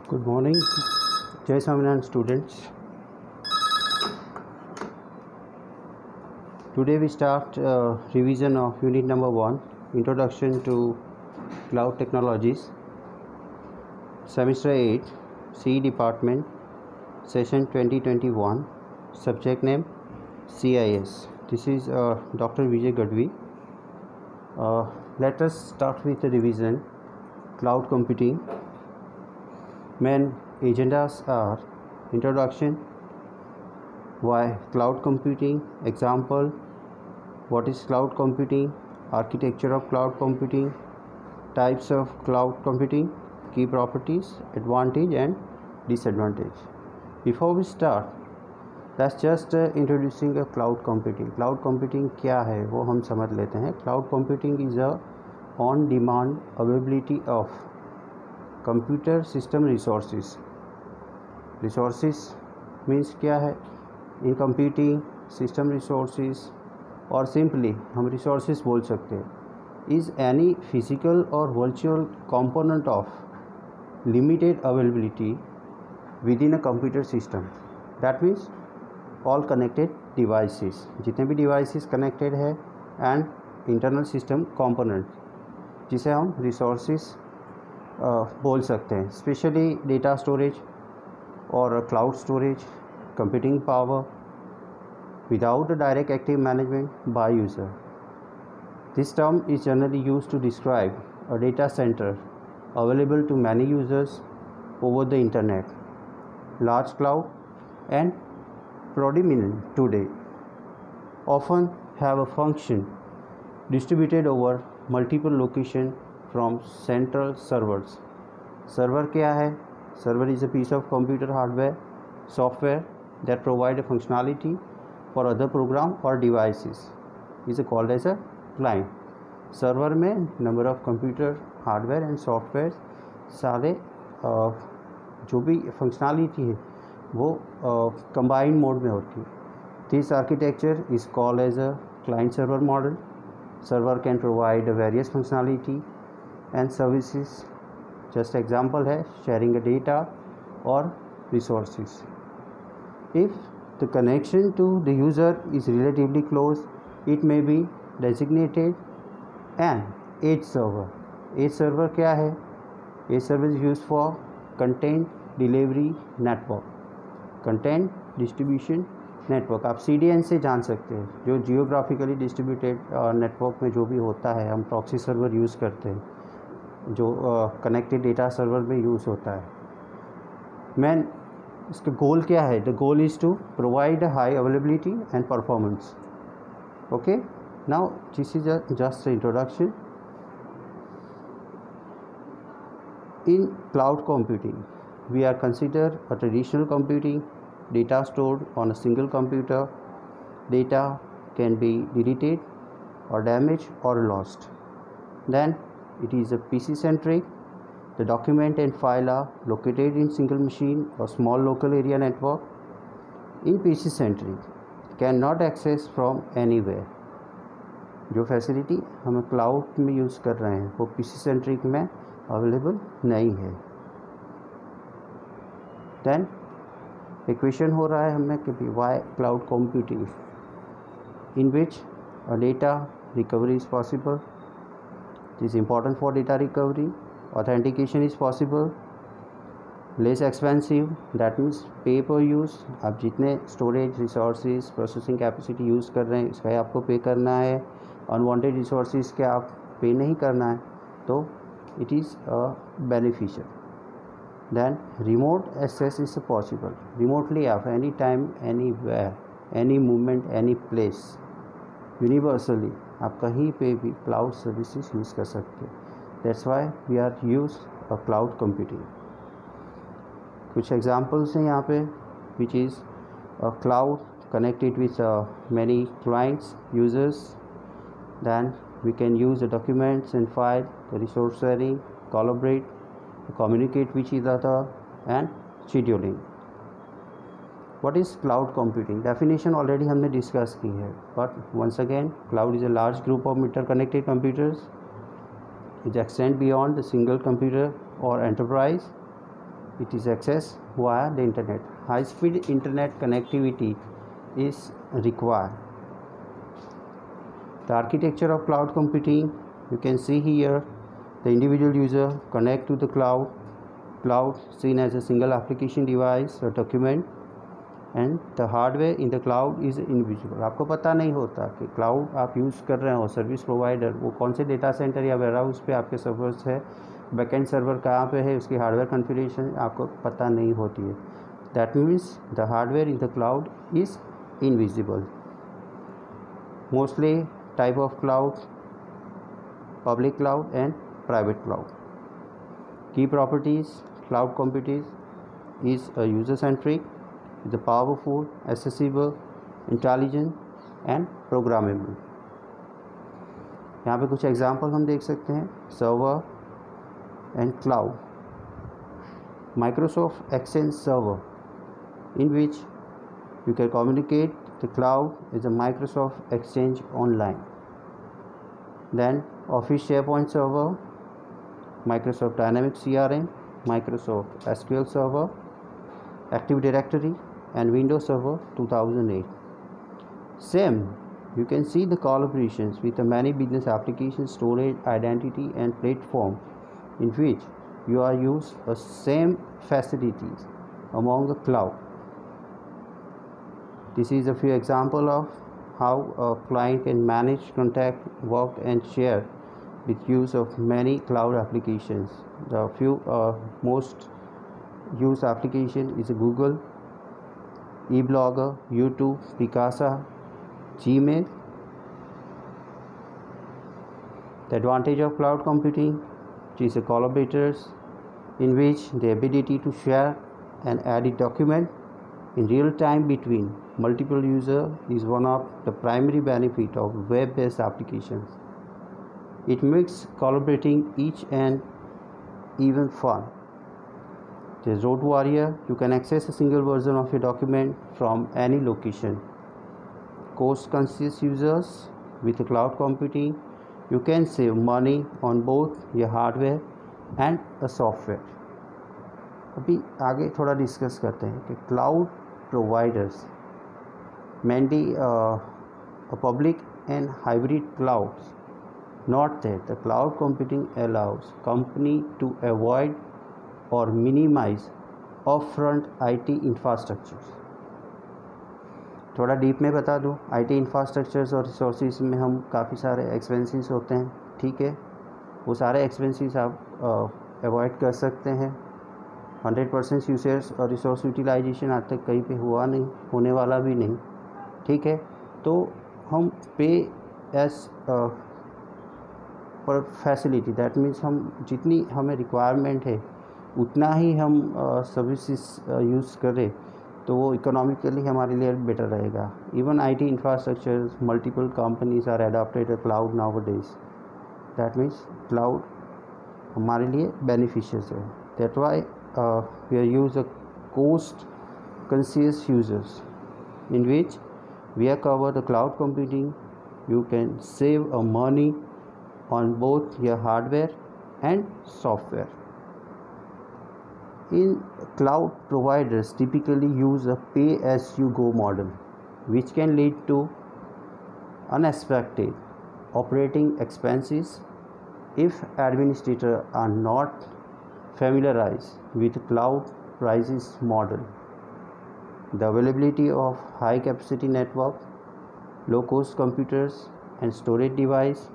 Good morning, Jai Swaminarayan students. Today we start revision of unit number 1, Introduction to Cloud Technologies, Semester 8, CE Department, Session 2021, Subject name CIS. This is Dr. Vijay Gadvi. Let us start with the revision. Cloud computing. Main agendas are introduction, why cloud computing, example, what is cloud computing, architecture of cloud computing, types of cloud computing, key properties, advantage and disadvantage. Before we start, that's just introducing a cloud computing. Cloud computing क्या है वो हम समझ लेते हैं. Cloud computing is a on demand availability of computer system resources means क्या है in computing system resources, और सिंपली हम रिसोर्सेज बोल सकते हैं, इज़ एनी फिजिकल और virtual component of limited availability with in a computer system. That means all connected devices, जितने भी डिवाइसेस कनेक्टेड है, एंड इंटरनल सिस्टम कंपोनेंट जिसे हम रिसोर्सेज बोल सकते हैं. स्पेशली डेटा स्टोरेज और cloud storage, computing power without a direct active management by user. This term is generally used to describe a data center available to many users over the internet. Large cloud and predominant today often have a function distributed over multiple locations from central servers. Server क्या है? Server is a piece of computer hardware, software that provide a functionality for other program or devices. Is called as a client. Server में number of computer hardware and software सारे जो भी functionality है वो combined mode में होती है. This architecture is called as a client server model. Server can provide various functionality and services. Just example है sharing a data or resources. If the connection to the user is relatively close, it may be designated an edge server. Edge server क्या है? Edge server is used for content delivery network, content distribution network. आप CDN से जान सकते हैं, जो geographically distributed network में जो भी होता है, हम प्रॉक्सी सर्वर यूज़ करते हैं, जो कनेक्टेड डेटा सर्वर में यूज़ होता है. मैन इसका गोल क्या है? The goal is to provide high availability and performance. Okay, now this is just introduction. In cloud computing we are considered a traditional computing, data stored on a single computer. Data can be deleted or damaged or lost. Then it is a PC centric. The document and file are located in single machine or small local area network. In PC centric cannot access from anywhere. जो facility हम cloud में use कर रहे हैं वो PC centric में available नहीं है. देन एक क्वेश्चन हो रहा है हमें कि why cloud computing, in which data recovery is possible. It is important for data recovery. Authentication is possible. Less expensive, that means pay per use. आप जितने storage resources processing capacity use कर रहे हैं इसका आपको पे करना है. अनवांटेड रिसोर्सेज के आप पे नहीं करना है, तो it is beneficial. Then remote access is possible. Remotely आप any time, anywhere, any movement, any place, universally आप कहीं पे भी क्लाउड सर्विसेज यूज़ कर सकते हैं. That's why we are use a cloud computing. कुछ एग्जांपल्स हैं यहाँ पे, which is a cloud connected with many clients, users. Then we can use the documents and file, the resource sharing, collaborate, communicate with each other, and scheduling. What is cloud computing? Definition already हमने discuss की है, but once again, cloud is a large group of interconnected computers. It extends beyond a single computer or enterprise. it is accessed via the internet. High speed internet connectivity is required. The architecture of cloud computing, you can see here, the individual user connect to the cloud seen as a single application device or document, and the hardware in the cloud is invisible. आपको पता नहीं होता कि cloud आप use कर रहे हो, service provider वो कौन से डेटा सेंटर या वेयरहाउस पे आपके सर्वर्स है, बैकएंड सर्वर कहाँ पे है, उसकी हार्डवेयर कॉन्फ़िगरेशन आपको पता नहीं होती है. That means the hardware in the cloud is invisible. Mostly type of cloud, public cloud and private cloud. Key properties, cloud computing is a user-centric, is a powerful, accessible, intelligent and programmable. यहाँ पे कुछ example हम देख सकते हैं. Server and cloud. Microsoft Exchange server, in which you can communicate the cloud is a Microsoft Exchange Online. Then Office SharePoint server, Microsoft Dynamics CRM, Microsoft SQL Server, Active Directory and Windows Server 2008. Same, you can see the collaborations with the many business applications, storage, identity and platform in which you are use the same facilities among the cloud. This is a few example of how a client can manage, contact, work and share with use of many cloud applications. The few most used application is Google, eBlogger, YouTube, Picasa, Gmail. The advantage of cloud computing, which is a collaborators, in which the ability to share and edit document in real time between multiple users is one of the primary benefit of web-based applications. It makes collaborating each and even fun. There's Road Warrior, you can access a single version of your document from any location. Cost-conscious users, with cloud computing, you can save money on both your hardware and a software. अभी आगे थोड़ा discuss करते हैं कि cloud providers mainly a public and hybrid clouds. Not that the cloud computing allows company to avoid or minimize upfront IT infrastructures. थोड़ा deep में बता दूँ, IT इंफ्रास्ट्रक्चर्स और रिसोर्सेज में हम काफ़ी सारे एक्सपेंसेस होते हैं, ठीक है. वो सारे एक्सपेंसेस आप अवॉइड कर सकते हैं. 100% यूसेज और रिसोर्स यूटिलाइजेशन आज तक कहीं पे हुआ नहीं, होने वाला भी नहीं, ठीक है. तो हम पे एस पर फैसिलिटी, दैट मीन्स हम जितनी हमें रिक्वायरमेंट है उतना ही हम सर्विसेज यूज़ करें तो वो इकोनॉमिकली हमारे लिए बेटर रहेगा. Even IT infrastructure, multiple companies are adopted cloud nowadays. That means cloud हमारे लिए बेनिफिशियस है. That why we are use a cost conscious users, in which we are cover the cloud computing. You can save a money on both your hardware and software. In cloud providers typically use a pay as you go model, which can lead to unexpected operating expenses if administrators are not familiarized with cloud prices model. The availability of high capacity network, low cost computers and storage device,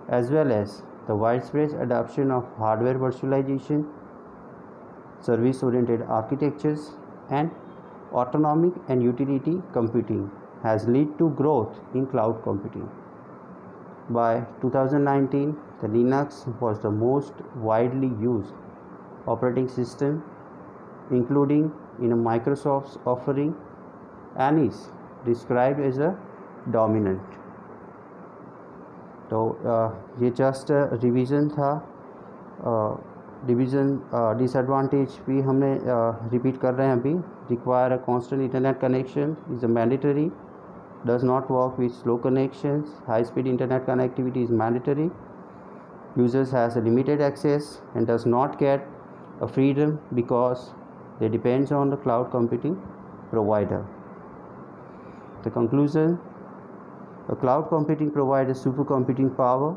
as well as the widespread adoption of hardware virtualization, service oriented architectures and autonomic and utility computing has led to growth in cloud computing. By 2019, the Linux was the most widely used operating system, including in Microsoft's offering, and is described as a dominant. तो ये just revision था. Disadvantage भी हमने repeat कर रहे हैं अभी. Require a constant internet connection is a mandatory, does not work with slow connections. High speed internet connectivity is mandatory. Users has a limited access and does not get a freedom because They depends on the cloud computing provider. The conclusion: a cloud computing provides supercomputing power.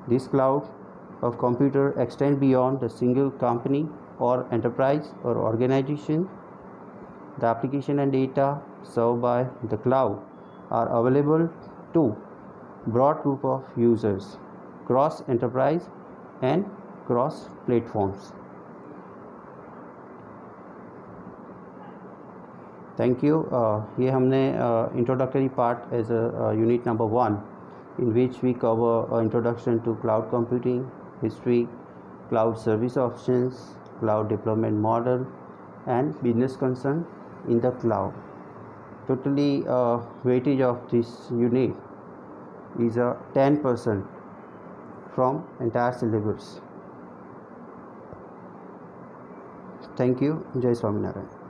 This cloud of computer extend beyond the single company or enterprise or organization. The application and data served by the cloud are available to broad group of users cross enterprise and cross platforms. Thank you. ये हमने introductory part as a unit number 1 in which we cover introduction to cloud computing, history, cloud service options, cloud deployment model, and business concern in the cloud. Totally weightage of this unit is a 10% from entire syllabus. Thank you. Jai Swaminarayan.